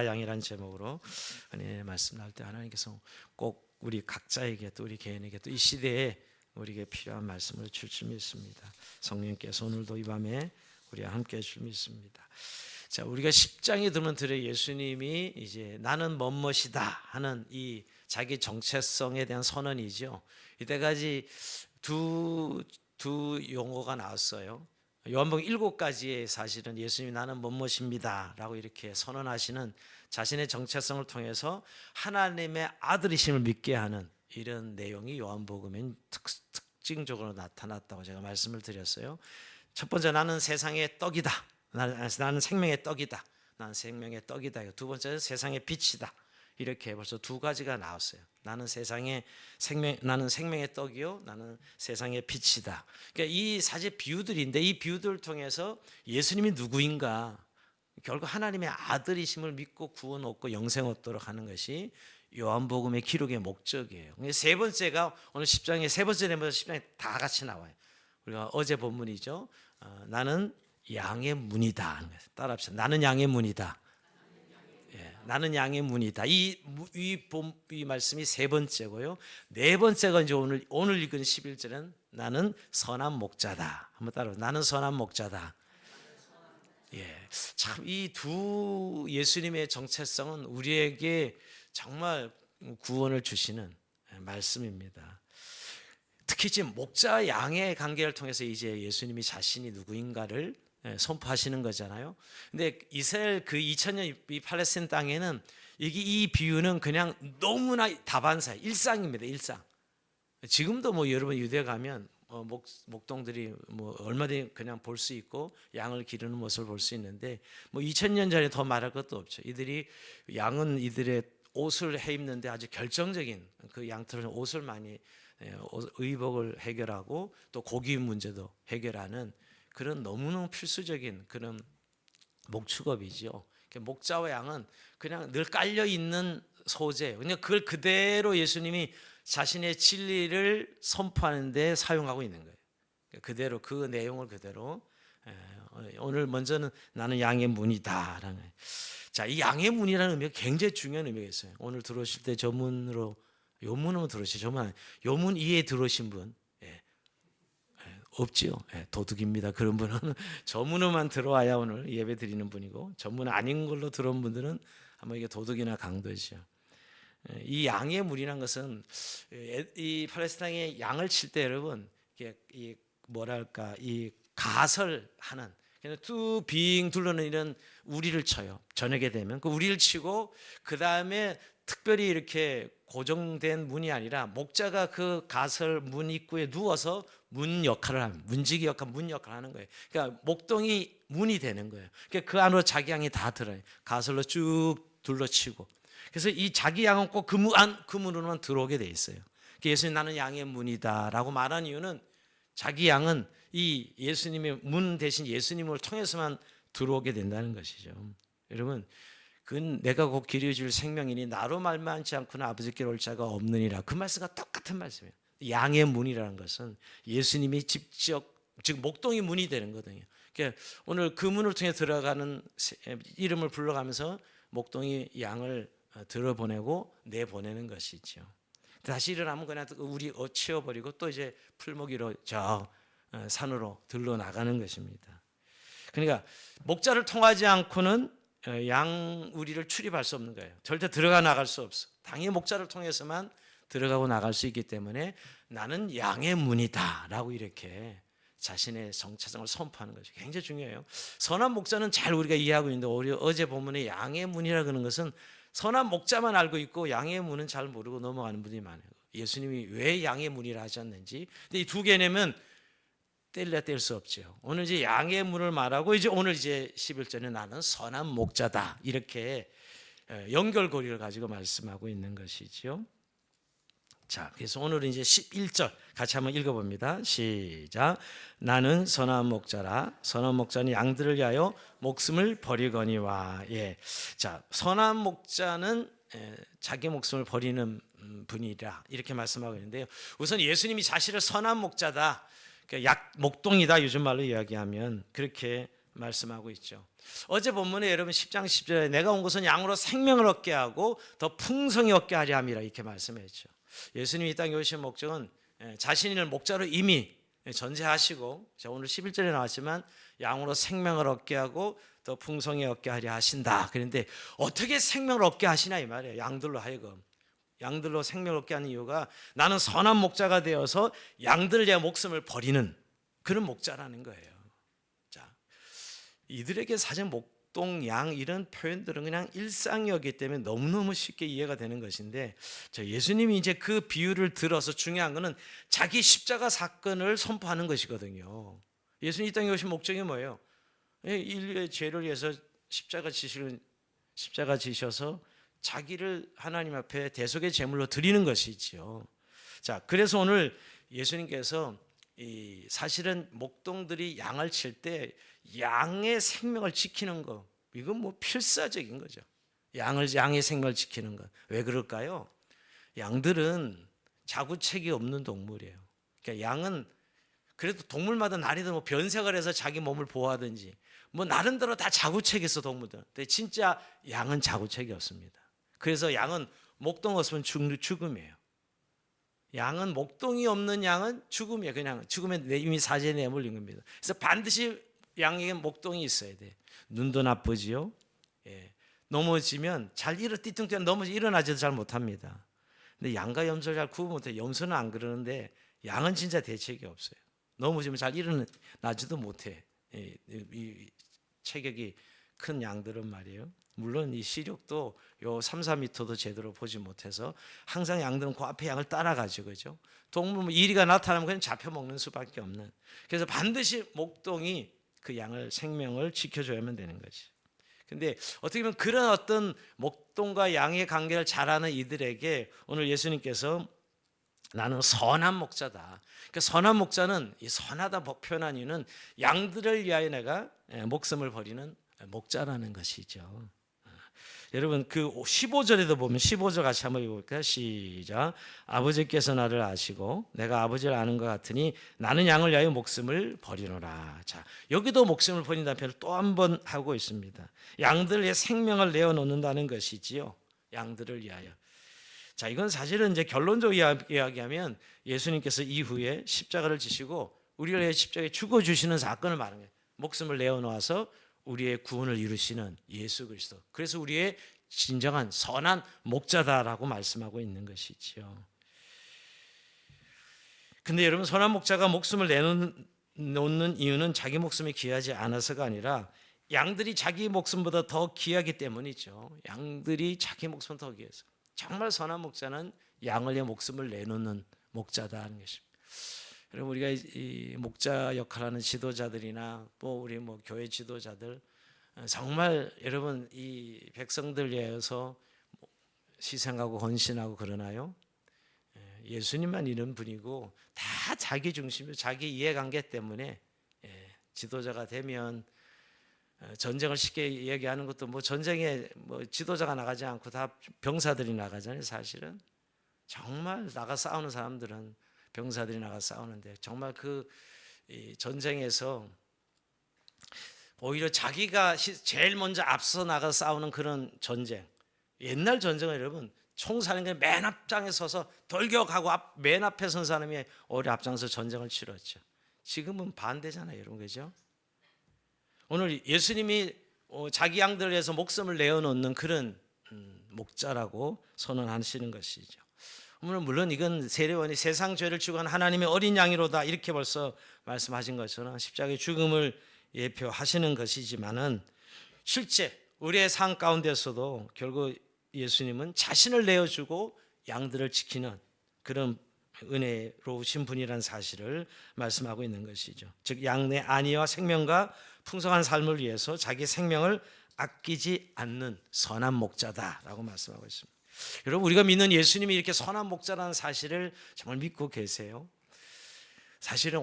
양이라는 제목으로 하나님의 말씀 나올 때 하나님께서 꼭 우리 각자에게 또 우리 개인에게 또 이 시대에 우리에게 필요한 말씀을 줄 줄 믿습니다. 성령께서 오늘도 이 밤에 우리와 함께 해줄 믿습니다. 자, 우리가 10장에 들면 예수님이 이제 나는 멋멋이다 하는 이 자기 정체성에 대한 선언이죠. 이때까지 두 용어가 나왔어요. 요한복음 7가지의 사실은 예수님이 나는 멋멋입니다 라고 이렇게 선언하시는 자신의 정체성을 통해서 하나님의 아들이심을 믿게 하는 이런 내용이 요한복음엔 특징적으로 나타났다고 제가 말씀을 드렸어요. 첫 번째, 나는 세상의 떡이다. 나는 생명의 떡이다. 나는 생명의 떡이다. 두 번째는 세상의 빛이다. 이렇게 벌써 두 가지가 나왔어요. 나는 생명의 떡이요, 나는 세상의 빛이다. 그러니까 이 사실 비유들인데 이 비유들을 통해서 예수님이 누구인가, 결국 하나님의 아들이심을 믿고 구원 얻고 영생 얻도록 하는 것이 요한복음의 기록의 목적이에요. 세 번째가 오늘 10장에 세 번째 내면서 10장에 다 같이 나와요. 우리가 어제 본문이죠. 나는 양의 문이다. 따라합시다. 나는 양의 문이다. 나는 양의 문이다. 이 말씀이 세 번째고요. 네 번째가 이제 오늘 읽은 11절은 나는 선한 목자다. 한번 따라해. 나는 선한 목자다. 참 이 두 예수님의 정체성은 우리에게 정말 구원을 주시는 말씀입니다. 특히 지금 목자 양의 관계를 통해서 이제 예수님이 자신이 누구인가를 선포하시는 거잖아요. 근데 이스라엘 그 2000년 이 팔레스타인 땅에는 이 비유는 그냥 너무나 다반사 일상입니다. 일상. 지금도 뭐 여러분 유대 가면 목동들이 뭐 얼마든지 그냥 볼 수 있고 양을 기르는 모습을 볼 수 있는데 뭐 2000년 전에 더 말할 것도 없죠. 양은 이들의 옷을 해 입는데 아주 결정적인 그 양털은 옷을 많이 의복을 해결하고 또 고기 문제도 해결하는 그런 너무너무 필수적인 그런 목축업이죠. 목자와 양은 그냥 늘 깔려 있는 소재. 그냥 그걸 그대로 예수님이 자신의 진리를 선포하는 데 사용하고 있는 거예요. 그대로 그 내용을 그대로. 오늘 먼저는 나는 양의 문이다라는 거예요. 자, 이 양의 문이라는 의미가 굉장히 중요한 의미가 있어요. 오늘 들어오실 때 요 문으로 들어오시죠. 요 문 이해 들어오신 분 없지요. 도둑입니다. 그런 분은 저 문으로만 들어와야 오늘 예배 드리는 분이고, 저 문 아닌 걸로 들어온 분들은 아마 이게 도둑이나 강도죠. 이 양의 문이라는 것은 이 팔레스타인의 양을 칠 때 여러분 이 뭐랄까 이 가설하는 빙 둘러는 이런 우리를 쳐요. 저녁에 되면 그 우리를 치고 그 다음에 특별히 이렇게 고정된 문이 아니라 목자가 그 가설 문 입구에 누워서 문 역할을 하는 문지기 역할, 문 역할을 하는 거예요. 그러니까 목동이 문이 되는 거예요. 그러니까 그 안으로 자기 양이 다 들어요. 가설로 쭉 둘러치고. 그래서 이 자기 양은 꼭 그 문으로만 들어오게 돼 있어요. 예수님 나는 양의 문이다라고 말한 이유는 자기 양은 이 예수님의 문 대신 예수님을 통해서만 들어오게 된다는 것이죠. 여러분, 그건 내가 곧 길이 줄 생명이니 나로 말만치 않고는 아버지께 올 자가 없느니라. 그 말씀과 똑같은 말씀이에요. 양의 문이라는 것은 예수님이 직접 즉 목동이 문이 되는 거거든요. 그러니까 오늘 그 문을 통해 들어가는 이름을 불러가면서 목동이 양을 들어보내고 내보내는 것이죠. 다시 일어나면 그냥 우리 치워버리고 또 이제 풀먹이로 저 산으로 들러 나가는 것입니다. 그러니까 목자를 통하지 않고는 양 우리를 출입할 수 없는 거예요. 절대 들어가 나갈 수 없어. 당연히 목자를 통해서만 들어가고 나갈 수 있기 때문에 나는 양의 문이다라고 이렇게 자신의 정체성을 선포하는 것이 굉장히 중요해요. 선한 목자는 잘 우리가 이해하고 있는데 어제 본문에 양의 문이라 그러는 것은 선한 목자만 알고 있고 양의 문은 잘 모르고 넘어가는 분이 많아요. 예수님이 왜 양의 문이라 하셨는지. 근데 이 두 개념은 뗄래야 뗄 수 없죠. 오늘 이제 양의 문을 말하고 오늘 11절에 나는 선한 목자다 이렇게 연결고리를 가지고 말씀하고 있는 것이죠. 자, 그래서 오늘은 이제 11절 같이 한번 읽어봅니다. 시작. 나는 선한 목자라. 선한 목자는 양들을 위하여 목숨을 버리거니와. 자, 선한 목자는 자기 목숨을 버리는 분이라 이렇게 말씀하고 있는데요. 우선 예수님이 자신을 선한 목자다. 목동이다 요즘 말로 이야기하면 그렇게 말씀하고 있죠. 어제 본문에 여러분 10장 10절에 내가 온 것은 양으로 생명을 얻게 하고 더 풍성히 얻게 하려 함이라 이렇게 말씀했죠. 예수님이 이 땅에 오신 목적은 자신을 목자로 이미 전제하시고 오늘 11절에 나왔지만 양으로 생명을 얻게 하고 더 풍성히 얻게 하려 하신다. 그런데 어떻게 생명을 얻게 하시나 이 말이에요. 양들로 하여금. 양들로 생명을 얻게 하는 이유가 나는 선한 목자가 되어서 양들을 위해 목숨을 버리는 그런 목자라는 거예요. 자, 이들에게 사실 목동, 양 이런 표현들은 그냥 일상이었기 때문에 너무너무 쉽게 이해가 되는 것인데 예수님이 이제 그 비유를 들어서 중요한 것은 자기 십자가 사건을 선포하는 것이거든요. 예수님 이 땅에 오신 목적이 뭐예요? 인류의 죄를 위해서 십자가 지셔서 자기를 하나님 앞에 대속의 제물로 드리는 것이지요. 자, 그래서 오늘 예수님께서 사실은 목동들이 양을 칠 때 양의 생명을 지키는 거, 이건 뭐 필사적인 거죠. 양의 생명을 지키는 것. 왜 그럴까요? 양들은 자구책이 없는 동물이에요. 그러니까 양은 그래도 동물마다 나름대로 뭐 변색을 해서 자기 몸을 보호하든지 뭐 나름대로 다 자구책이 있어 동물들. 근데 진짜 양은 자구책이 없습니다. 그래서 양은 목동 없으면 죽음이에요. 양은 목동이 없는 양은 죽음이에요. 그냥 죽으면 이미 사지에 내몰린 겁니다. 그래서 반드시 양에게 목동이 있어야 돼. 눈도 나쁘지요. 넘어지면 띠뚱띠뚱 넘어지 일어나지도 잘 못합니다. 근데 양과 염소를 잘 구분 못해. 염소는 안 그러는데 양은 진짜 대책이 없어요. 넘어지면 잘 일어나지도 못해. 이 체격이 큰 양들은 말이에요. 물론 이 시력도 요 3, 4m도 제대로 보지 못해서 항상 양들은 그 앞에 양을 따라가죠. 그죠? 동물 이리가 나타나면 그냥 잡혀 먹는 수밖에 없는. 그래서 반드시 목동이 그 양을 생명을 지켜줘야만 되는 거지. 근데 어떻게 보면 그런 어떤 목동과 양의 관계를 잘 아는 이들에게 오늘 예수님께서 나는 선한 목자다. 그러니까 선한 목자는 이 선하다 표현한 이유는 양들을 위하여 내가 목숨을 버리는 목자라는 것이죠. 여러분 그 15절에도 보면 15절 같이 한번 읽어볼까요? 시작. 아버지께서 나를 아시고 내가 아버지를 아는 것 같으니 나는 양을 위하여 목숨을 버리노라. 자, 여기도 목숨을 버린다는 표현을 또 한 번 하고 있습니다. 양들의 생명을 내어놓는다는 것이지요. 양들을 위하여. 자, 이건 사실은 이제 결론적으로 이야기하면 예수님께서 이후에 십자가를 지시고 우리를 위해 십자가에 죽어주시는 사건을 말하는 거예요. 목숨을 내어놓아서 우리의 구원을 이루시는 예수 그리스도. 그래서 우리의 진정한 선한 목자다라고 말씀하고 있는 것이지요. 근데 여러분 선한 목자가 목숨을 내놓는 이유는 자기 목숨이 귀하지 않아서가 아니라 양들이 자기 목숨보다 더 귀하기 때문이죠. 양들이 자기 목숨보다 더 귀해서. 정말 선한 목자는 양을 위해 목숨을 내놓는 목자다는 것입니다. 여러분 우리가 이 목자 역할하는 지도자들이나 뭐 우리 뭐 교회 지도자들 정말 여러분 이 백성들 위해서 희생하고 헌신하고 그러나요? 예수님만 이런 분이고 다 자기 중심이고 자기 이해관계 때문에 지도자가 되면 전쟁을 쉽게 얘기하는 것도 뭐 전쟁에 뭐 지도자가 나가지 않고 다 병사들이 나가잖아요. 사실은 정말 나가 싸우는 사람들은 병사들이 나가 싸우는데 정말 그 전쟁에서 오히려 자기가 제일 먼저 앞서 나가 싸우는 그런 전쟁. 옛날 전쟁은 여러분 총 사는 게 맨 앞장에 서서 돌격하고 맨 앞에 선 사람이 오히려 앞장서 전쟁을 치렀죠. 지금은 반대잖아요, 여러분. 그죠? 오늘 예수님이 자기 양들을 위해서 목숨을 내어놓는 그런 목자라고 선언하시는 것이죠. 물론 이건 세례원이 세상 죄를 지고 한 하나님의 어린 양이로다 이렇게 벌써 말씀하신 것처럼 십자가의 죽음을 예표하시는 것이지만은 실제 우리의 삶 가운데서도 결국 예수님은 자신을 내어주고 양들을 지키는 그런 은혜로우신 분이라는 사실을 말씀하고 있는 것이죠. 즉 양의 안위와 생명과 풍성한 삶을 위해서 자기 생명을 아끼지 않는 선한 목자다라고 말씀하고 있습니다. 여러분 우리가 믿는 예수님이 이렇게 선한 목자라는 사실을 정말 믿고 계세요? 사실은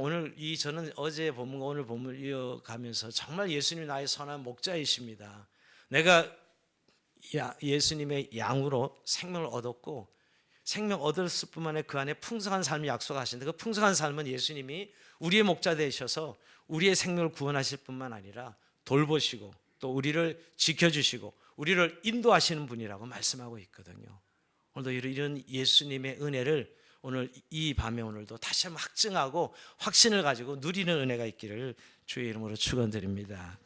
저는 어제 본문과 오늘 본문을 이어가면서 정말 예수님이 나의 선한 목자이십니다. 내가 예수님의 양으로 생명을 얻었고 생명 얻었을 뿐만 아니라 그 안에 풍성한 삶을 약속하시는데 그 풍성한 삶은 예수님이 우리의 목자 되셔서 우리의 생명을 구원하실 뿐만 아니라 돌보시고 또 우리를 지켜주시고 우리를 인도하시는 분이라고 말씀하고 있거든요. 오늘도 이런 예수님의 은혜를 오늘 이 밤에 오늘도 다시 한번 확증하고 확신을 가지고 누리는 은혜가 있기를 주의 이름으로 축원드립니다.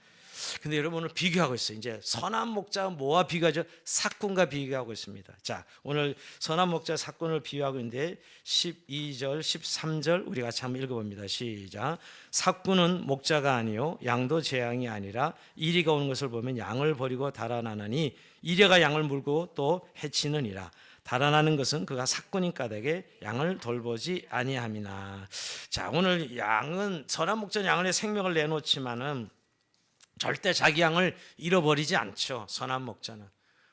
근데 여러분 오늘 비교하고 있어요. 이제 선한 목자가 뭐와 비교하죠? 삭군과 비교하고 있습니다. 자, 오늘 선한 목자 삭군을 비유하고 있는데 12절, 13절 우리 같이 한번 읽어봅니다. 시작. 삭군은 목자가 아니요 양도 재앙이 아니라 이리가 오는 것을 보면 양을 버리고 달아나느니 이리가 양을 물고 또 해치느니라. 달아나는 것은 그가 삭군인 까닭에 양을 돌보지 아니함이나. 자, 오늘 양은 선한 목자는 양의 생명을 내놓지만은 절대 자기 양을 잃어버리지 않죠. 선한 목자는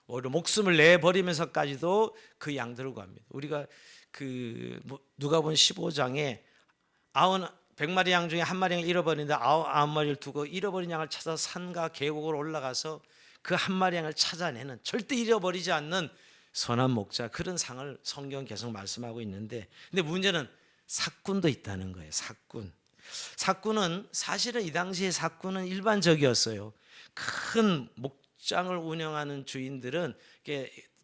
오히려 목숨을 내버리면서까지도 그 양들을 구합니다. 우리가 그 누가복음 15장에 100마리 양 중에 한 마리를 잃어버리는데 9마리를 두고 잃어버린 양을 찾아서 산과 계곡으로 올라가서 그 한 마리 양을 찾아내는, 절대 잃어버리지 않는 선한 목자, 그런 상을 성경 계속 말씀하고 있는데, 근데 문제는 삭군도 있다는 거예요. 삭군은 사실은 이 당시에 삭군은 일반적이었어요. 큰 목장을 운영하는 주인들은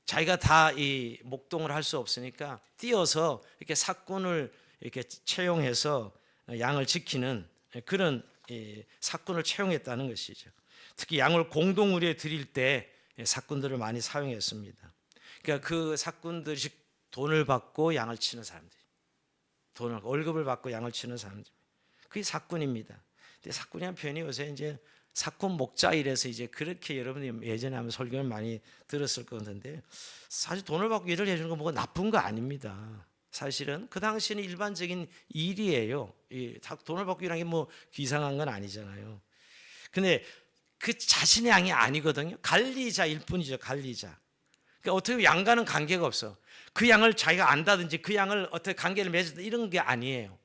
자기가 다 이 목동을 할 수 없으니까 뛰어서 이렇게 삭군을 이렇게 채용해서 양을 지키는 그런 삭군을 채용했다는 것이죠. 특히 양을 공동우리에 드릴 때 삭군들을 많이 사용했습니다. 그러니까 그 삭군들이 돈을 받고 양을 치는 사람들, 월급을 받고 양을 치는 사람들, 그게 삭군입니다. 근데 삭군이라는 표현이 요새 이제 삭군 목자 이래서 이제 그렇게 여러분이 예전에 하면 설교를 많이 들었을 것 같은데, 사실 돈을 받고 일을 해주는 건 뭐가 나쁜 거 아닙니다. 사실은 그 당시에는 일반적인 일이에요. 돈을 받고 일하는 게 뭐 이상한 건 아니잖아요. 근데 그 자신의 양이 아니거든요. 관리자일 뿐이죠. 관리자. 그러니까 어떻게 보면 양과는 관계가 없어. 그 양을 자기가 안다든지 그 양을 어떻게 관계를 맺었다 이런 게 아니에요.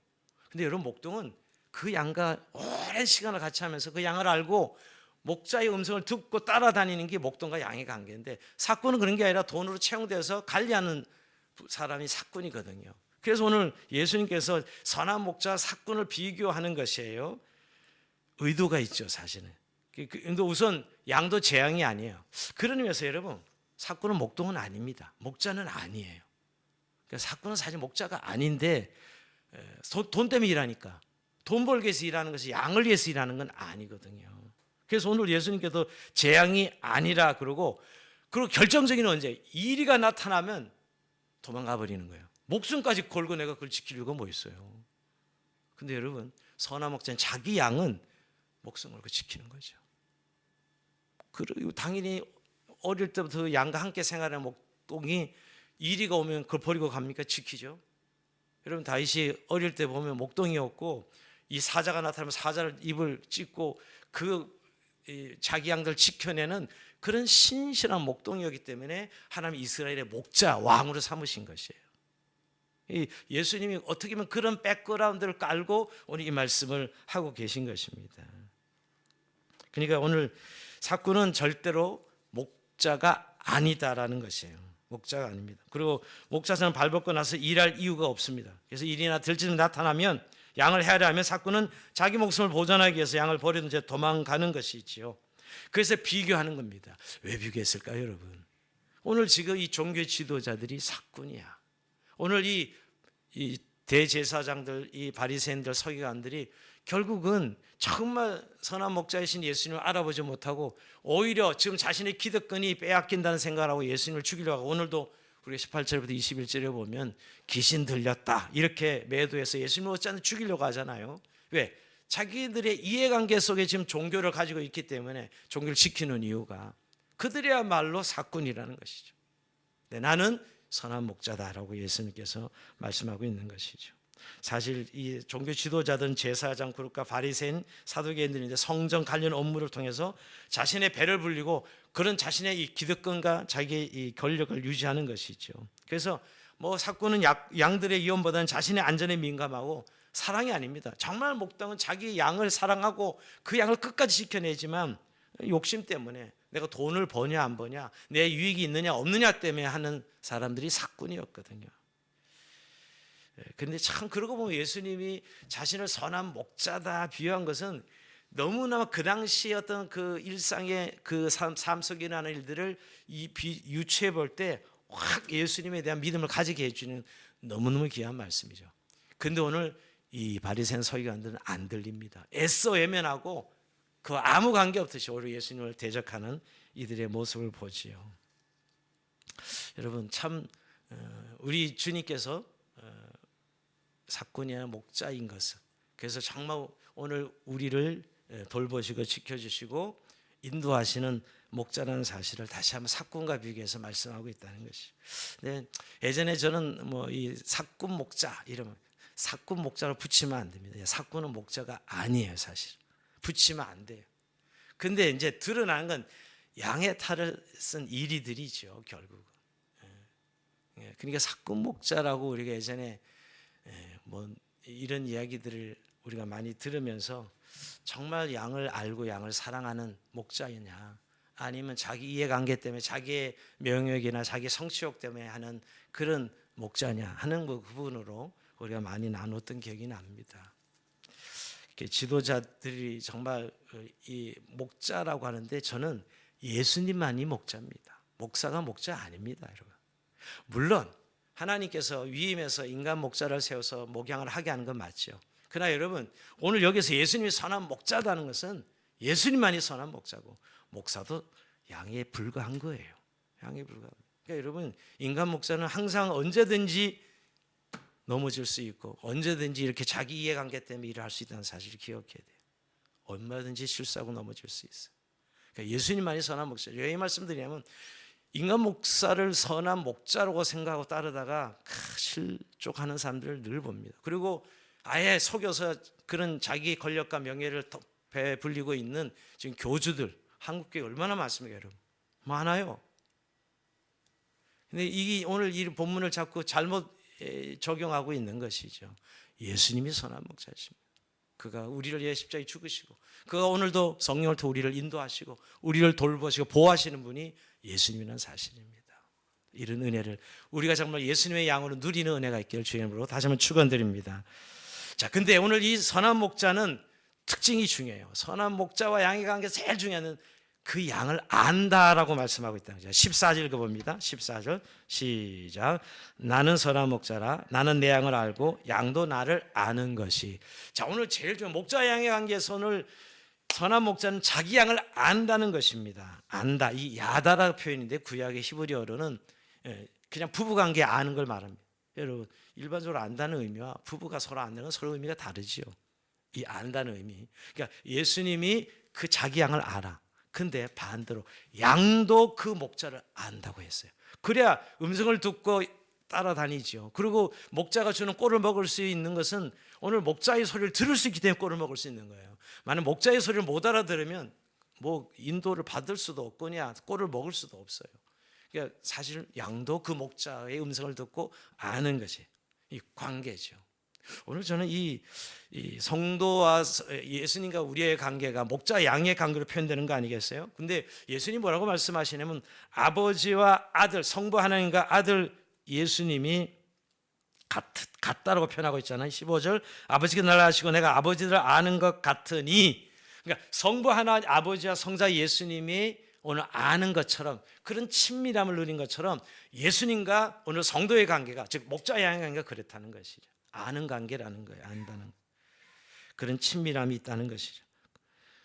근데 여러분, 목동은 그 양과 오랜 시간을 같이 하면서 그 양을 알고 목자의 음성을 듣고 따라다니는 게 목동과 양의 관계인데, 삭군은 그런 게 아니라 돈으로 채용돼서 관리하는 사람이 삭군이거든요. 그래서 오늘 예수님께서 선한 목자와 삭군을 비교하는 것이에요. 의도가 있죠, 사실은. 근데 우선 양도 재앙이 아니에요. 그런 의미에서 여러분, 삭군은 목동은 아닙니다. 목자는 아니에요. 그러니까 삭군은 사실 목자가 아닌데 돈 때문에 일하니까, 돈 벌기 위해서 일하는 것이 양을 위해서 일하는 건 아니거든요. 그래서 오늘 예수님께서 재앙이 아니라 그러고 결정적인 언제 이리가 나타나면 도망가 버리는 거예요. 목숨까지 걸고 내가 그걸 지키려고 뭐 있어요. 근데 여러분, 선한 목자는 자기 양은 목숨 걸고 지키는 거죠. 그리고 당연히 어릴 때부터 양과 함께 생활하는 목동이 이리가 오면 그걸 버리고 갑니까? 지키죠. 여러분, 다윗이 어릴 때 보면 목동이었고 이 사자가 나타나면 사자를 입을 찢고 자기 양들 지켜내는 그런 신실한 목동이었기 때문에 하나님 이스라엘의 목자, 왕으로 삼으신 것이에요. 예수님이 어떻게 보면 그런 백그라운드를 깔고 오늘 이 말씀을 하고 계신 것입니다. 그러니까 오늘 삭군은 절대로 목자가 아니다라는 것이에요. 목자가 아닙니다. 그리고 목자처럼 발 벗고 나서 일할 이유가 없습니다. 그래서 일이나 들짐이 나타나면 양을 해하려 하면 삭군은 자기 목숨을 보존하기 위해서 양을 버리는 채 도망가는 것이지요. 그래서 비교하는 겁니다. 왜 비교했을까요, 여러분? 오늘 지금 이 종교 지도자들이 삭군이야. 오늘 이 대제사장들, 이 바리새인들, 서기관들이 결국은 정말 선한 목자이신 예수님을 알아보지 못하고 오히려 지금 자신의 기득권이 빼앗긴다는 생각을 하고 예수님을 죽이려고 하고, 오늘도 우리가 18절부터 21절에 보면 귀신 들렸다 이렇게 매도해서 예수님을 어찌하든 죽이려고 하잖아요. 왜? 자기들의 이해관계 속에 지금 종교를 가지고 있기 때문에 종교를 지키는 이유가 그들이야말로 삭군이라는 것이죠. 네, 나는 선한 목자다라고 예수님께서 말씀하고 있는 것이죠. 사실 이 종교 지도자들은 제사장 그룹과 바리새인, 사두개인들인데 성전 관련 업무를 통해서 자신의 배를 불리고 그런 자신의 이 기득권과 자기의 이 권력을 유지하는 것이죠. 그래서 뭐 삭군은 양들의 위험보다는 자신의 안전에 민감하고 사랑이 아닙니다. 정말 목동은 자기 양을 사랑하고 그 양을 끝까지 지켜내지만 욕심 때문에 내가 돈을 버냐 안 버냐, 내 유익이 있느냐 없느냐 때문에 하는 사람들이 삭군이었거든요. 그런데 참 그러고 보면 예수님이 자신을 선한 목자다 비유한 것은 너무나 그 당시 어떤 그 일상의 그 삶 속에 일어나는 일들을 유추해 볼 때 확 예수님에 대한 믿음을 가지게 해주는 너무너무 귀한 말씀이죠. 근데 오늘 이 바리새인 서기관들은 안 들립니다. 애써 외면하고 그 아무 관계 없듯이 오히려 예수님을 대적하는 이들의 모습을 보지요. 여러분 참 우리 주님께서 사꾼이 아니라 목자인 것을, 그래서 정말 오늘 우리를 돌보시고 지켜주시고 인도하시는 목자라는 사실을 다시 한번 사꾼과 비교해서 말씀하고 있다는 것이. 네, 예전에 저는 뭐 이 사꾼 목자 이러면 사꾼 목자로 붙이면 안 됩니다. 사꾼은 목자가 아니에요, 사실. 붙이면 안 돼요. 근데 이제 드러나는 건 양의 탈을 쓴 이리들이죠, 결국은. 그러니까 사꾼 목자라고 우리가 예전에 뭐 이런 이야기들을 우리가 많이 들으면서 정말 양을 알고 양을 사랑하는 목자이냐, 아니면 자기 이해관계 때문에 자기의 명예욕이나 자기 성취욕 때문에 하는 그런 목자냐 하는 그 부분으로 우리가 많이 나눴던 기억이 납니다. 지도자들이 정말 이 목자라고 하는데 저는 예수님만이 목자입니다. 목사가 목자 아닙니다, 여러분. 물론 하나님께서 위임해서 인간 목자를 세워서 목양을 하게 하는 건 맞죠. 그러나 여러분 오늘 여기서 예수님이 선한 목자다는 것은 예수님만이 선한 목자고 목사도 양에 불과한 거예요. 양에 불과한. 그러니까 여러분 인간 목사는 항상 언제든지 넘어질 수 있고 언제든지 이렇게 자기 이해관계 때문에 일을 할 수 있다는 사실을 기억해야 돼요. 얼마든지 실수하고 넘어질 수 있어요. 그러니까 예수님만이 선한 목자예요. 왜 이 말씀드리냐면 인간 목사를 선한 목자라고 생각하고 따르다가 실족하는 사람들을 늘 봅니다. 그리고 아예 속여서 그런 자기 권력과 명예를 배불리고 있는 지금 교주들 한국교회 얼마나 많습니까, 여러분? 많아요. 근데 이게 오늘 이 본문을 자꾸 잘못 적용하고 있는 것이죠. 예수님이 선한 목자이십니다. 그가 우리를 위해 십자가에 죽으시고 그가 오늘도 성령을 통해 우리를 인도하시고 우리를 돌보시고 보호하시는 분이 예수님이라는 사실입니다. 이런 은혜를 우리가 정말 예수님의 양으로 누리는 은혜가 있기를 주의 이름으로 다시 한번 축원드립니다. 자, 근데 오늘 이 선한 목자는 특징이 중요해요. 선한 목자와 양의 관계 제일 중요한 그 양을 안다라고 말씀하고 있다는 거죠. 14절 읽어봅니다. 14절 시작. 나는 선한 목자라 나는 내 양을 알고 양도 나를 아는 것이. 자, 오늘 제일 중요한 목자와 양의 관계에서 오늘 선한 목자는 자기 양을 안다는 것입니다. 안다, 이 야다라는 표현인데 구약의 히브리어로는 그냥 부부관계 아는 걸 말합니다. 여러분 일반적으로 안다는 의미와 부부가 서로 안다는 건 서로 의미가 다르지요. 이 안다는 의미. 그러니까 예수님이 그 자기 양을 알아. 근데 반대로 양도 그 목자를 안다고 했어요. 그래야 음성을 듣고 따라다니죠. 그리고 목자가 주는 꼴을 먹을 수 있는 것은 오늘 목자의 소리를 들을 수 있기 때문에 꼴을 먹을 수 있는 거예요. 만약 목자의 소리를 못 알아들으면 뭐 인도를 받을 수도 없거냐 꼴을 먹을 수도 없어요. 그러니까 사실 양도 그 목자의 음성을 듣고 아는 것이 이 관계죠. 오늘 저는 이 성도와 예수님과 우리의 관계가 목자 양의 관계로 표현되는 거 아니겠어요? 근데 예수님 뭐라고 말씀하시냐면 아버지와 아들, 성부 하나님과 아들 예수님이 같다라고 표현하고 있잖아요. 15절 아버지가 나를 아시고 내가 아버지를 아는 것 같으니, 그러니까 성부 하나 아버지와 성자 예수님이 오늘 아는 것처럼 그런 친밀함을 누린 것처럼 예수님과 오늘 성도의 관계가 즉 목자 양의 관계가 그렇다는 것이죠. 아는 관계라는 거예요. 안다는 그런 친밀함이 있다는 것이죠.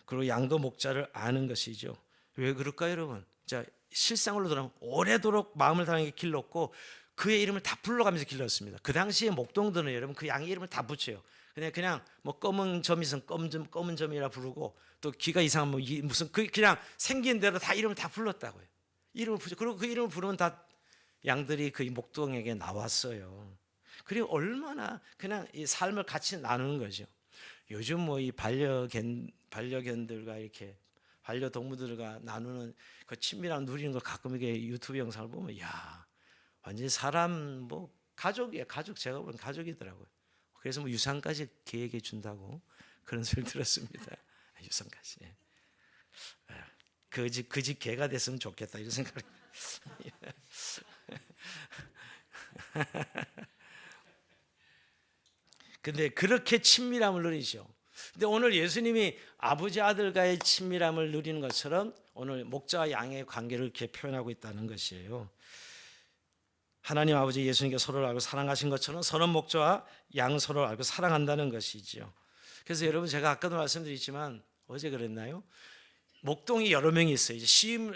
그리고 양도 목자를 아는 것이죠. 왜 그럴까요, 여러분? 자, 실상으로 들어가면 오래도록 마음을 다하게 길렀고 그의 이름을 다 불러가면서 길렀습니다. 그 당시에 목동들은 여러분 그 양의 이름을 다 붙여요. 그냥 뭐 검은 점이 있으면 검은 점이라 부르고 또 귀가 이상한 뭐 무슨 그냥 생긴 대로 다 이름을 다 불렀다고요. 이름을 붙여. 그리고 그 이름을 부르면 다 양들이 그 목동에게 나왔어요. 그리고 얼마나 그냥 이 삶을 같이 나누는 거죠. 요즘 뭐 이 반려견들과 이렇게 반려동물들과 나누는 그 친밀함 누리는 걸 가끔 이게 유튜브 영상을 보면 야 완전히 사람 뭐 가족이에요. 가족 제가 보는 가족이더라고요. 그래서 뭐 유산까지 개에게 준다고 그런 소리를 들었습니다. 유산까지. 그 집 개가 됐으면 좋겠다 이런 생각을. 근데 그렇게 친밀함을 누리죠. 근데 오늘 예수님이 아버지 아들과의 친밀함을 누리는 것처럼 오늘 목자와 양의 관계를 이렇게 표현하고 있다는 것이에요. 하나님 아버지 예수님께 서로를 알고 사랑하신 것처럼 서로 목자와 양 서로를 알고 사랑한다는 것이지요. 그래서 여러분, 제가 아까도 말씀드렸지만 어제 그랬나요? 목동이 여러 명이 있어요. 이제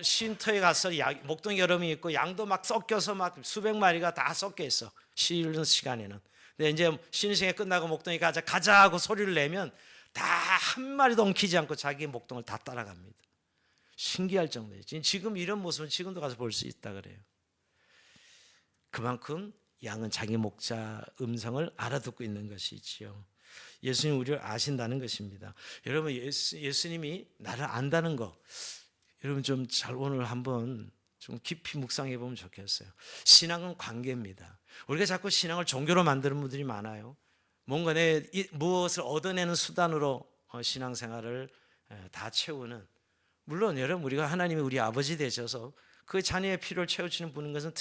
쉼터에 가서 목동이 여러 명이 있고 양도 막 섞여서 막 수백 마리가 다 섞여 있어, 쉬는 시간에는. 근데 이제 쉬는 시간이 끝나고 목동이 가자 하고 소리를 내면 다 한 마리도 엉키지 않고 자기 목동을 다 따라갑니다. 신기할 정도예요. 지금 이런 모습은 지금도 가서 볼 수 있다 그래요. 그만큼 양은 자기 목자 음성을 알아듣고 있는 것이지요. 예수님 우리를 아신다는 것입니다. 여러분, 예수님이 나를 안다는 거, 여러분 좀 잘 오늘 한번 좀 깊이 묵상해 보면 좋겠어요. 신앙은 관계입니다. 우리가 자꾸 신앙을 종교로 만드는 분들이 많아요. 뭔가 무엇을 얻어내는 수단으로 신앙생활을 다 채우는, 물론 여러분 우리가 하나님이 우리 아버지 되셔서 그 자녀의 필요를 채워주는 분인 것은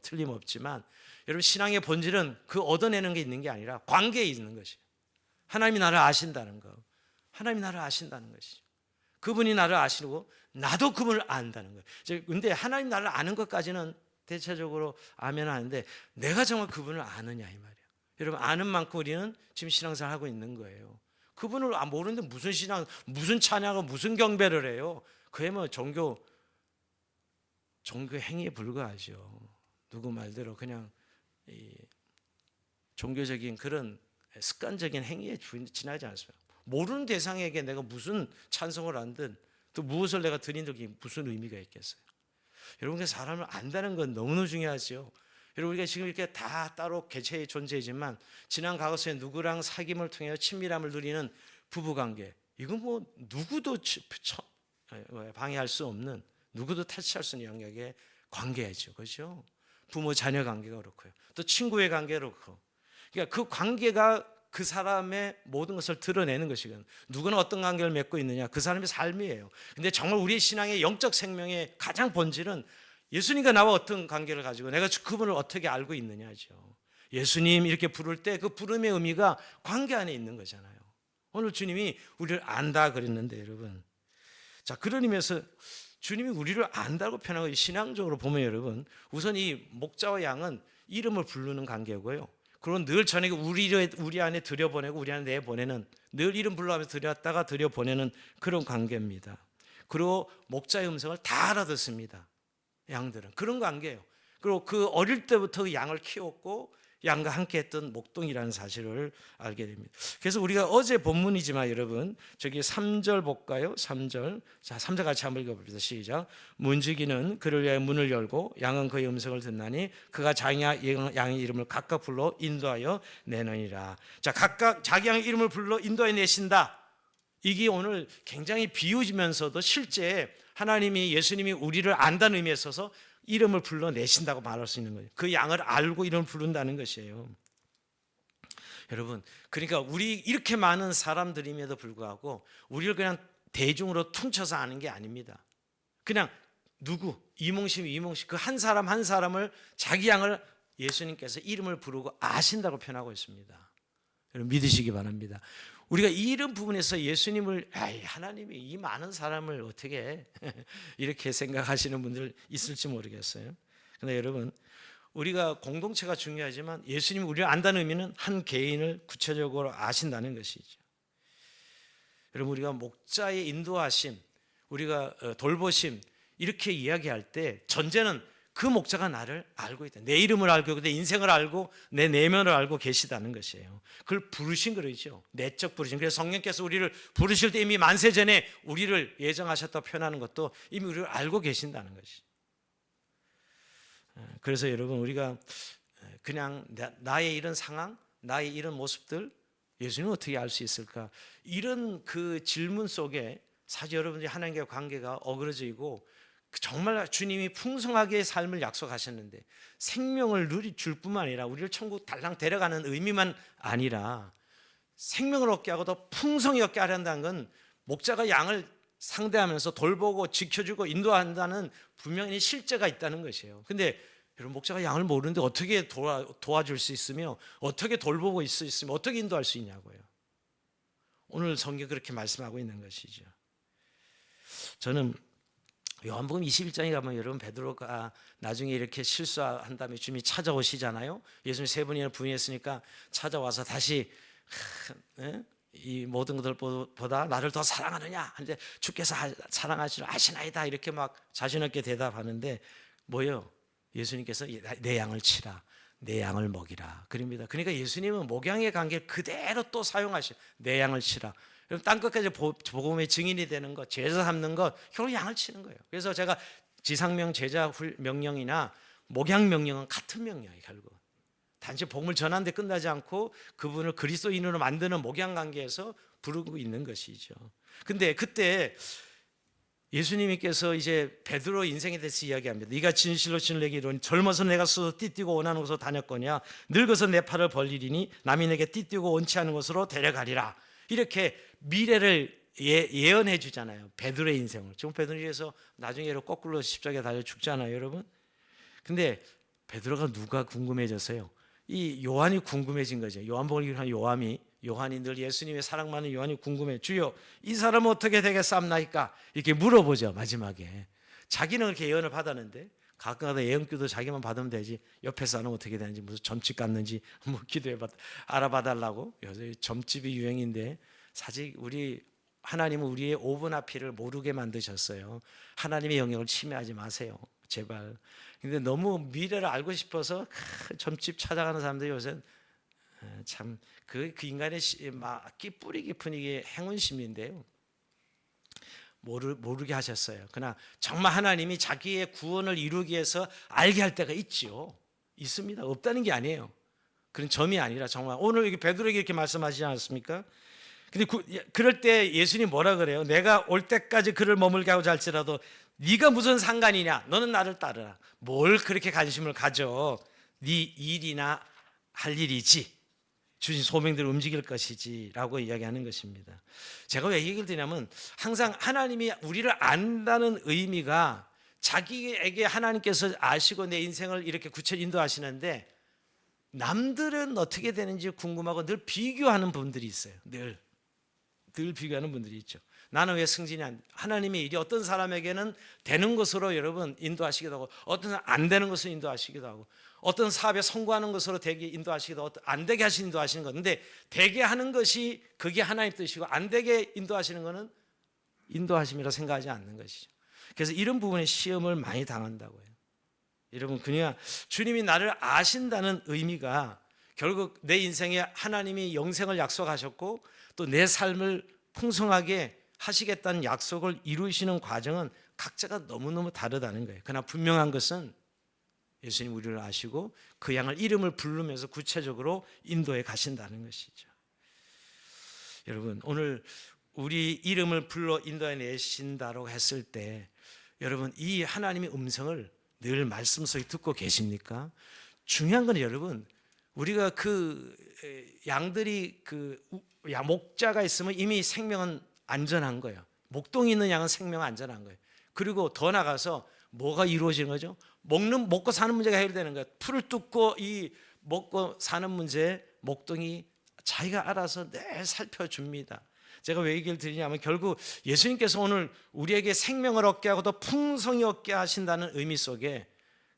틀림없지만, 여러분 신앙의 본질은 그 얻어내는 게 있는 게 아니라 관계에 있는 것이에요. 하나님이 나를 아신다는 거, 하나님이 나를 아신다는 것이죠. 그분이 나를 아시고 나도 그분을 안다는 거예요. 근데 하나님 나를 아는 것까지는 대체적으로 아멘 하는데, 내가 정말 그분을 아느냐 이 말이에요. 여러분, 아는 만큼 우리는 지금 신앙생활 하고 있는 거예요. 그분을 모르는데 무슨 신앙, 무슨 찬양을, 무슨 경배를 해요? 그게 뭐 종교 행위에 불과하죠. 누구 말대로 그냥 종교적인 그런 습관적인 행위에 지나지 않습니다. 모르는 대상에게 내가 무슨 찬송을 하든 또 무엇을 내가 드린들 무슨 의미가 있겠어요? 여러분, 사람을 안다는 건 너무너무 중요하죠. 여러분, 우리가 지금 이렇게 다 따로 개체의 존재이지만 지난 과거에 누구랑 사귐을 통해 친밀함을 누리는 부부관계, 이건 뭐 누구도 방해할 수 없는, 누구도 탈취할 수 있는 영역의 관계죠. 그렇죠? 부모 자녀 관계가 그렇고요. 또 친구의 관계가 그렇고. 그러니까 그 관계가 그 사람의 모든 것을 드러내는 것이거든요. 누구는 어떤 관계를 맺고 있느냐, 그 사람의 삶이에요. 근데 정말 우리의 신앙의 영적 생명의 가장 본질은 예수님과 나와 어떤 관계를 가지고 내가 그분을 어떻게 알고 있느냐죠. 예수님 이렇게 부를 때 그 부름의 의미가 관계 안에 있는 거잖아요. 오늘 주님이 우리를 안다 그랬는데, 여러분, 자, 그런 의미에서 주님이 우리를 안다고 표현하고, 신앙적으로 보면 여러분, 우선 이 목자와 양은 이름을 부르는 관계고요. 그리고 늘 저녁에 우리 안에 들여보내고 우리 안에 내보내는, 늘 이름 불러하면서 들여왔다가 들여보내는 그런 관계입니다. 그리고 목자의 음성을 다 알아듣습니다. 양들은 그런 관계예요. 그리고 그 어릴 때부터 그 양을 키웠고 양과 함께 했던 목동이라는 사실을 알게 됩니다. 그래서 우리가 어제 본문이지만 여러분, 저기 3절 볼까요? 3절. 자, 3절 같이 한번 읽어봅시다. 시작. 문지기는 그를 위하여 문을 열고 양은 그의 음성을 듣나니 그가 자기 양의 이름을 각각 불러 인도하여 내느니라. 자, 각각 자기 양의 이름을 불러 인도하여 내신다. 이게 오늘 굉장히 비유지면서도 실제 하나님이, 예수님이 우리를 안다는 의미에 있어서 이름을 불러내신다고 말할 수 있는 거예요. 그 양을 알고 이름을 부른다는 것이에요. 여러분, 그러니까 우리 이렇게 많은 사람들임에도 불구하고 우리를 그냥 대중으로 퉁쳐서 아는 게 아닙니다. 그냥 누구, 이몽심 그 한 사람 한 사람을, 자기 양을 예수님께서 이름을 부르고 아신다고 표현하고 있습니다. 여러분, 믿으시기 바랍니다. 우리가 이런 부분에서 예수님을, 하나님이 이 많은 사람을 어떻게 이렇게 생각하시는 분들 있을지 모르겠어요. 그런데 여러분, 우리가 공동체가 중요하지만 예수님이 우리를 안다는 의미는 한 개인을 구체적으로 아신다는 것이죠. 여러분, 우리가 목자의 인도하심, 우리가 돌보심, 이렇게 이야기할 때 전제는 그 목자가 나를 알고 있다, 내 이름을 알고 내 인생을 알고 내 내면을 알고 계시다는 것이에요. 그걸 부르신 거죠. 내적 부르심. 그래서 성령께서 우리를 부르실 때 이미 만세 전에 우리를 예정하셨다고 표현하는 것도 이미 우리를 알고 계신다는 것이죠. 그래서 여러분, 우리가 그냥 나의 이런 상황, 나의 이런 모습들 예수님은 어떻게 알 수 있을까, 이런 그 질문 속에 사실 여러분들이 하나님과의 관계가 어그러지고, 정말 주님이 풍성하게 삶을 약속하셨는데 생명을 줄 뿐만 아니라 우리를 천국 달랑 데려가는 의미만 아니라 생명을 얻게 하고 더 풍성히 얻게 하려는 건, 목자가 양을 상대하면서 돌보고 지켜주고 인도한다는 분명히 실제가 있다는 것이에요. 근데 여러분, 목자가 양을 모르는데 어떻게 도와줄 수 있으며 어떻게 돌보고 있으며 어떻게 인도할 수 있냐고요. 오늘 성경 그렇게 말씀하고 있는 것이죠. 저는 요한복음 21장에 가면 여러분 베드로가 나중에 이렇게 실수한 다음에 주님이 찾아오시잖아요. 예수님 세 번이나 부인했으니까 찾아와서 다시 이 모든 것들보다 나를 더 사랑하느냐 하는데 주께서 사랑하시는 아시나이다 이렇게 막 자신 있게 대답하는데 뭐예요? 예수님께서 내 양을 치라, 내 양을 먹이라 그럽니다. 그러니까 예수님은 목양의 관계를 그대로 또 사용하셔. 내 양을 치라. 그럼 땅 끝까지 복음의 증인이 되는 것, 제자 삼는 것, 결국 양을 치는 거예요. 그래서 제가 지상명 제자 명령이나 목양 명령은 같은 명령이에요. 결국 단지 복음을 전하는데 끝나지 않고 그분을 그리스도인으로 만드는 목양 관계에서 부르고 있는 것이죠. 근데 그때 예수님께서 이제 베드로 인생에 대해서 이야기합니다. 네가 진실로 진리에게 이르노니 젊어서 내가 스스로 띠뛰고 원하는 곳으로 다녔거냐 늙어서 내 팔을 벌리리니 남이 내게 띠뛰고 원치 않은 곳으로 데려가리라. 이렇게 미래를 예언해 주잖아요. 베드로의 인생을. 지금 베드로에서 나중에 거꾸로 십자가에 달려 죽잖아요, 여러분. 근데 베드로가 누가 궁금해졌어요? 이 요한이 궁금해진 거죠. 요한복음을 기록한 요한이 늘 예수님의 사랑 많은 요한이 궁금해. 주여 이 사람은 어떻게 되겠사옵나이까? 이렇게 물어보죠. 마지막에 자기는 그렇게 예언을 받았는데 가끔가다 예언기도 자기만 받으면 되지 옆에 사람은 어떻게 되는지 무슨 점집 갔는지 뭐 기도해봐 알아봐달라고. 요새 점집이 유행인데 사실 우리 하나님은 우리의 오분 앞이를 모르게 만드셨어요. 하나님의 영역을 침해하지 마세요 제발. 근데 너무 미래를 알고 싶어서 점집 찾아가는 사람들이 요새 참 그 인간의 뿌리 깊은 이게 행운심인데요. 모르게 하셨어요. 그러나 정말 하나님이 자기의 구원을 이루기 위해서 알게 할 때가 있죠. 있습니다. 없다는 게 아니에요. 그런 점이 아니라 정말 오늘 여기 베드로에게 이렇게 말씀하시지 않았습니까? 근데 그럴 때 예수님 뭐라 그래요? 내가 올 때까지 그를 머물게 하고자 할지라도 네가 무슨 상관이냐? 너는 나를 따르라. 뭘 그렇게 관심을 가져? 네 일이나 할 일이지. 주신 소명대로 움직일 것이지 라고 이야기하는 것입니다. 제가 왜 이 얘기를 드냐면 항상 하나님이 우리를 안다는 의미가 자기에게 하나님께서 아시고 내 인생을 이렇게 구체적으로 인도하시는데 남들은 어떻게 되는지 궁금하고 늘 비교하는 분들이 있어요. 늘 비교하는 분들이 있죠. 나는 왜 승진이 안 돼? 하나님의 일이 어떤 사람에게는 되는 것으로 여러분 인도하시기도 하고 어떤 사람 안 되는 것으로 인도하시기도 하고 어떤 사업에 성공하는 것으로 되게 인도하시기도 하고 안 되게 하시는 인도하시는 건데 되게 하는 것이 그게 하나님 뜻이고 안 되게 인도하시는 것은 인도하심이라 생각하지 않는 것이죠. 그래서 이런 부분에 시험을 많이 당한다고 해요. 여러분 그냥 주님이 나를 아신다는 의미가 결국 내 인생에 하나님이 영생을 약속하셨고 또 내 삶을 풍성하게 하시겠다는 약속을 이루시는 과정은 각자가 너무너무 다르다는 거예요. 그러나 분명한 것은 예수님 우리를 아시고 그 양을 이름을 부르면서 구체적으로 인도해 가신다는 것이죠. 여러분 오늘 우리 이름을 불러 인도해 내신다고 했을 때 여러분 이 하나님의 음성을 늘 말씀 속에 듣고 계십니까? 중요한 건 여러분 우리가 그 양들이 목자가 있으면 이미 생명은 안전한 거예요. 목동이 있는 양은 생명은 안전한 거예요. 그리고 더 나가서 뭐가 이루어지는 거죠? 먹고 사는 문제가 해결되는 거예요. 풀을 뜯고 이 먹고 사는 문제 목동이 자기가 알아서 늘 살펴줍니다. 제가 왜 얘기를 드리냐면 결국 예수님께서 오늘 우리에게 생명을 얻게 하고 더 풍성히 얻게 하신다는 의미 속에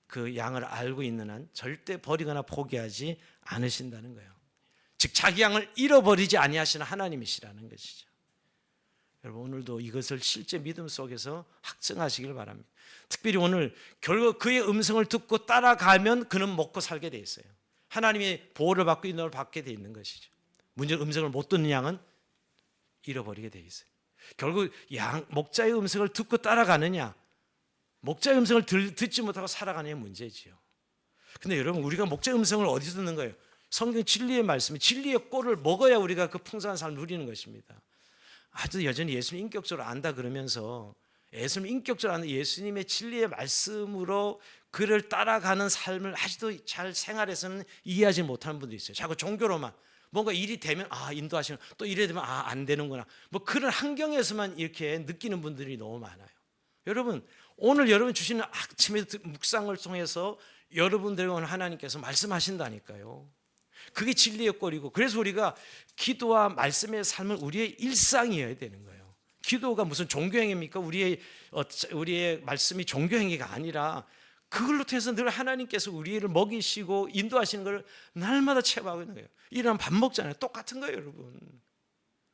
그 양을 알고 있는 한 절대 버리거나 포기하지 않으신다는 거예요. 즉 자기 양을 잃어버리지 아니하시는 하나님이시라는 것이죠. 여러분 오늘도 이것을 실제 믿음 속에서 확증하시길 바랍니다. 특별히 오늘 결국 그의 음성을 듣고 따라가면 그는 먹고 살게 돼 있어요. 하나님의 보호를 받고 인도를 받게 돼 있는 것이죠. 문제는 음성을 못 듣는 양은 잃어버리게 돼 있어요. 결국 목자의 음성을 듣고 따라가느냐 목자의 음성을 듣지 못하고 살아가느냐의 문제지요. 근데 여러분 우리가 목자의 음성을 어디서 듣는 거예요? 성경 진리의 말씀이 진리의 꼴을 먹어야 우리가 그 풍성한 삶을 누리는 것입니다. 아주 여전히 예수님 인격적으로 안다 그러면서 예수님 인격적으로 아는 예수님의 진리의 말씀으로 그를 따라가는 삶을 아직도 잘 생활에서는 이해하지 못하는 분도 있어요. 자꾸 종교로만 뭔가 일이 되면 인도하시는 또 일이 되면 안 되는구나 뭐 그런 환경에서만 이렇게 느끼는 분들이 너무 많아요. 여러분 오늘 여러분 주시는 아침의 묵상을 통해서 여러분들에게 오늘 하나님께서 말씀하신다니까요. 그게 진리의 꼴이고, 그래서 우리가 기도와 말씀의 삶은 우리의 일상이어야 되는 거예요. 기도가 무슨 종교행위입니까? 우리의 말씀이 종교행위가 아니라 그걸로 통해서 늘 하나님께서 우리를 먹이시고 인도하시는 걸 날마다 체험하고 있는 거예요. 일어나면 밥 먹잖아요. 똑같은 거예요, 여러분.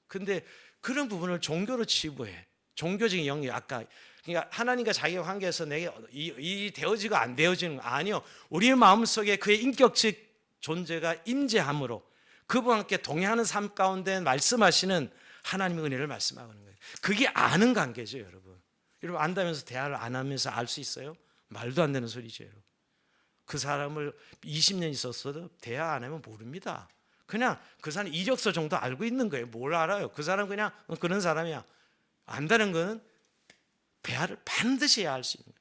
근데 그런 부분을 종교로 치부해. 종교적인 영역, 아까 그러니까 하나님과 자기의 관계에서 내게 이 되어지고 안 되어지는 거 아니요. 우리의 마음속에 그의 인격적 존재가 임재함으로 그분과 함께 동행하는 삶 가운데 말씀하시는 하나님의 은혜를 말씀하는 거예요. 그게 아는 관계죠, 여러분. 여러분 안다면서 대화를 안 하면서 알 수 있어요? 말도 안 되는 소리죠, 여러분. 그 사람을 20년 있었어도 대화 안 하면 모릅니다. 그냥 그 사람 이력서 정도 알고 있는 거예요. 뭘 알아요? 그 사람 그냥 그런 사람이야. 안다는 거는 대화를 반드시 해야 할 수 있는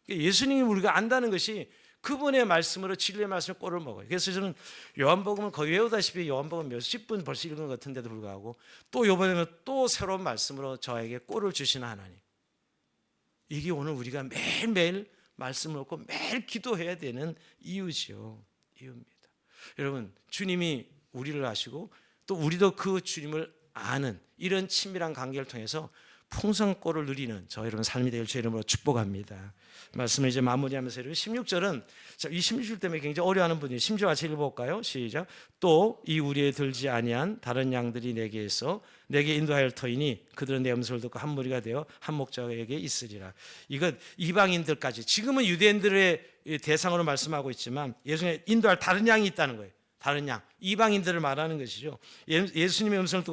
거예요. 예수님이 우리가 안다는 것이 그분의 말씀으로 진리의 말씀에 꼴을 먹어요. 그래서 저는 요한복음을 거의 외우다시피 요한복음 몇십 분 벌써 읽은 것 같은데도 불구하고 또 이번에는 또 새로운 말씀으로 저에게 꼴을 주시는 하나님. 이게 오늘 우리가 매일매일 말씀을 얻고 매일 기도해야 되는 이유입니다. 여러분, 주님이 우리를 아시고 또 우리도 그 주님을 아는 이런 친밀한 관계를 통해서 풍성꼴을 누리는 저 여러분 삶이 되길 주의 이름으로 축복합니다. 말씀을 이제 마무리하면서 여러분 16절은 이 16절 때문에 굉장히 어려워하는 분이 16절 같이 읽어볼까요? 시작. 또 이 우리에 들지 아니한 다른 양들이 내게서 내게 인도하여 터이니 그들은 내 음성을 듣고 한 무리가 되어 한 목자에게 있으리라. 이것 이방인들까지 지금은 유대인들의 대상으로 말씀하고 있지만 예수님 인도할 다른 양이 있다는 거예요. 다른 양 이방인들을 말하는 것이죠. 예수님의 음성을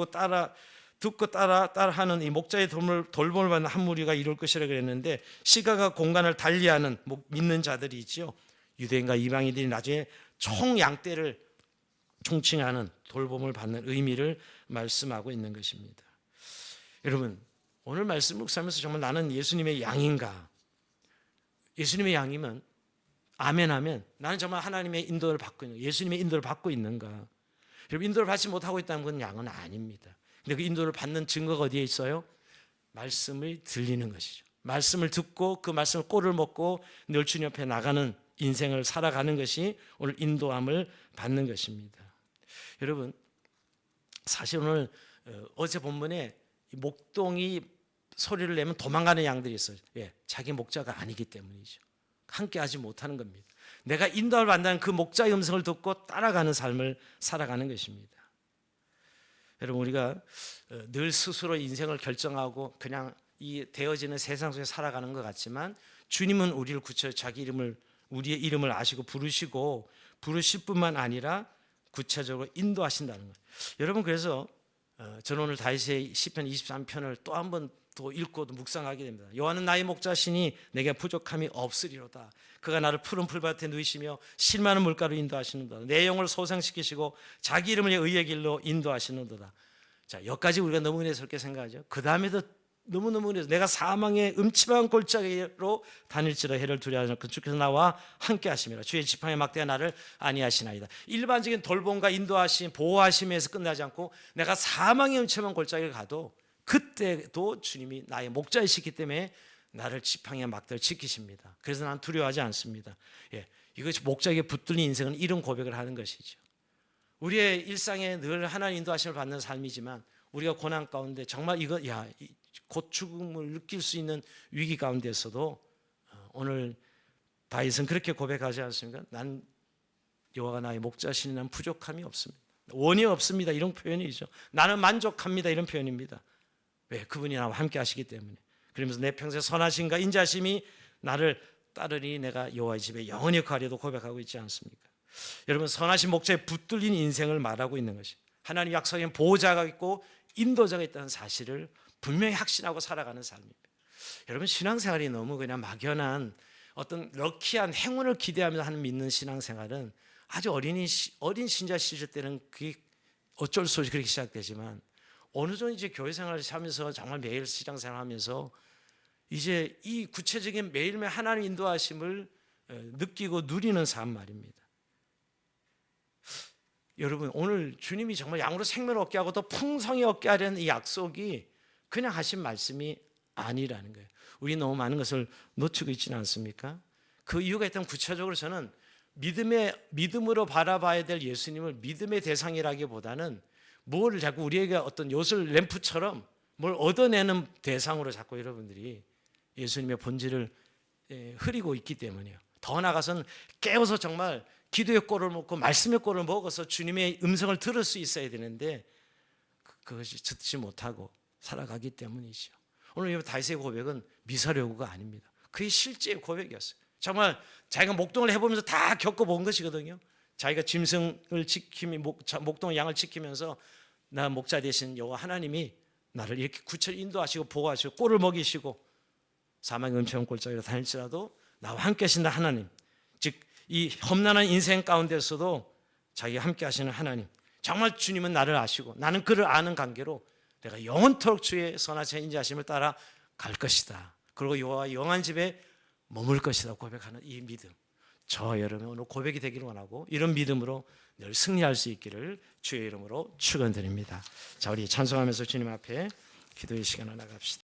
듣고 따라하는 이 목자의 돌봄을 받는 한 무리가 이룰 것이라 그랬는데 시간과 공간을 달리하는 믿는 자들이 있죠. 유대인과 이방인들이 나중에 총 양떼를 총칭하는 돌봄을 받는 의미를 말씀하고 있는 것입니다. 여러분 오늘 말씀 묵상하면서 정말 나는 예수님의 양인가? 예수님의 양이면 아멘 하면 나는 정말 하나님의 인도를 받고 있는 예수님의 인도를 받고 있는가? 여러분 인도를 받지 못하고 있다는 건 양은 아닙니다. 근데 그 인도를 받는 증거가 어디에 있어요? 말씀을 들리는 것이죠. 말씀을 듣고 그 말씀을 꼴을 먹고 늘 주님 옆에 나가는 인생을 살아가는 것이 오늘 인도함을 받는 것입니다. 여러분 사실 오늘 어제 본문에 목동이 소리를 내면 도망가는 양들이 있어요. 예, 자기 목자가 아니기 때문이죠. 함께하지 못하는 겁니다. 내가 인도를 받는 그 목자의 음성을 듣고 따라가는 삶을 살아가는 것입니다. 여러분 우리가 늘 스스로 인생을 결정하고 그냥 이 되어지는 세상 속에 살아가는 것 같지만 주님은 우리를 구체적으로 자기 이름을 우리의 이름을 아시고 부르실 뿐만 아니라 구체적으로 인도하신다는 거예요. 여러분 그래서 저는 오늘 다윗의 시편 23편을 또 한 번 또 읽고 묵상하게 됩니다. 여호와는 나의 목자시니 내게 부족함이 없으리로다. 그가 나를 푸른 풀밭에 누이시며 실 많은 물가로 인도하시는도다. 내 영을 소생시키시고 자기 이름을 의의 길로 인도하시는도다. 자, 여기까지 우리가 너무 은혜스럽게 생각하죠. 그 다음에도 너무너무 은혜스럽게 내가 사망의 음침한 골짜기로 다닐지라 해를 두려워하지 않고 주께서 나와 함께 하심이라. 주의 지팡이 막대가 나를 안위하시나이다. 일반적인 돌봄과 인도하심, 보호하심에서 끝나지 않고 내가 사망의 음침한 골짜기를 가도 그때도 주님이 나의 목자이시기 때문에 나를 지팡이와 막대를 지키십니다. 그래서 난 두려워하지 않습니다. 예, 이것이 목자에게 붙들린 인생은 이런 고백을 하는 것이죠. 우리의 일상에 늘 하나님 인도하심을 받는 삶이지만 우리가 고난 가운데 정말 곧 죽음을 느낄 수 있는 위기 가운데서도 오늘 다윗은 그렇게 고백하지 않습니까? 난 여호와가 나의 목자시니 난 부족함이 없습니다. 원이 없습니다. 이런 표현이죠. 나는 만족합니다. 이런 표현입니다. 왜? 그분이 나와 함께 하시기 때문에. 그러면서 내 평생 선하심과 인자심이 나를 따르니 내가 여호와의 집에 영원히 거하리도 고백하고 있지 않습니까? 여러분 선하신 목자에 붙들린 인생을 말하고 있는 것이 하나님 약속에 보호자가 있고 인도자가 있다는 사실을 분명히 확신하고 살아가는 삶입니다. 여러분 신앙생활이 너무 그냥 막연한 어떤 럭키한 행운을 기대하면서 하는 믿는 신앙생활은 아주 어린 신자 시절 때는 그게 어쩔 수 없이 그렇게 시작되지만 어느 정도 이제 교회 생활을 하면서 정말 매일 신앙생활하면서 이제 이 구체적인 매일매일 하나님 인도하심을 느끼고 누리는 삶 말입니다. 여러분 오늘 주님이 정말 양으로 생명을 얻게 하고 또 풍성히 얻게 하려는 이 약속이 그냥 하신 말씀이 아니라는 거예요. 우리 너무 많은 것을 놓치고 있지는 않습니까? 그 이유가 있다면 구체적으로 저는 믿음으로 바라봐야 될 예수님을 믿음의 대상이라기보다는 뭘 자꾸 우리에게 어떤 요술 램프처럼 뭘 얻어내는 대상으로 자꾸 여러분들이 예수님의 본질을 흐리고 있기 때문이에요. 더 나아가서는 깨워서 정말 기도의 꼴을 먹고 말씀의 꼴을 먹어서 주님의 음성을 들을 수 있어야 되는데 그것이 듣지 못하고 살아가기 때문이죠. 오늘 이 다윗의 고백은 미사려구가 아닙니다. 그게 실제의 고백이었어요. 정말 자기가 목동을 해보면서 다 겪어본 것이거든요. 자기가 짐승을 목동의 양을 지키면서 나 목자 되신 여호와 하나님이 나를 이렇게 구철 인도하시고 보호하시고 꼴을 먹이시고 사망의 음침한 골짜기로 다닐지라도 나와 함께 하신다 하나님, 즉 이 험난한 인생 가운데서도 자기가 함께 하시는 하나님, 정말 주님은 나를 아시고 나는 그를 아는 관계로 내가 영원토록 주의 선하신 인자하심을 따라 갈 것이다. 그리고 여호와 영원한 집에 머물 것이다 고백하는 이 믿음, 저 여러분 오늘 고백이 되기를 원하고 이런 믿음으로 늘 승리할 수 있기를 주의 이름으로 축원드립니다. 자, 우리 찬송하면서 주님 앞에 기도의 시간을 나갑시다.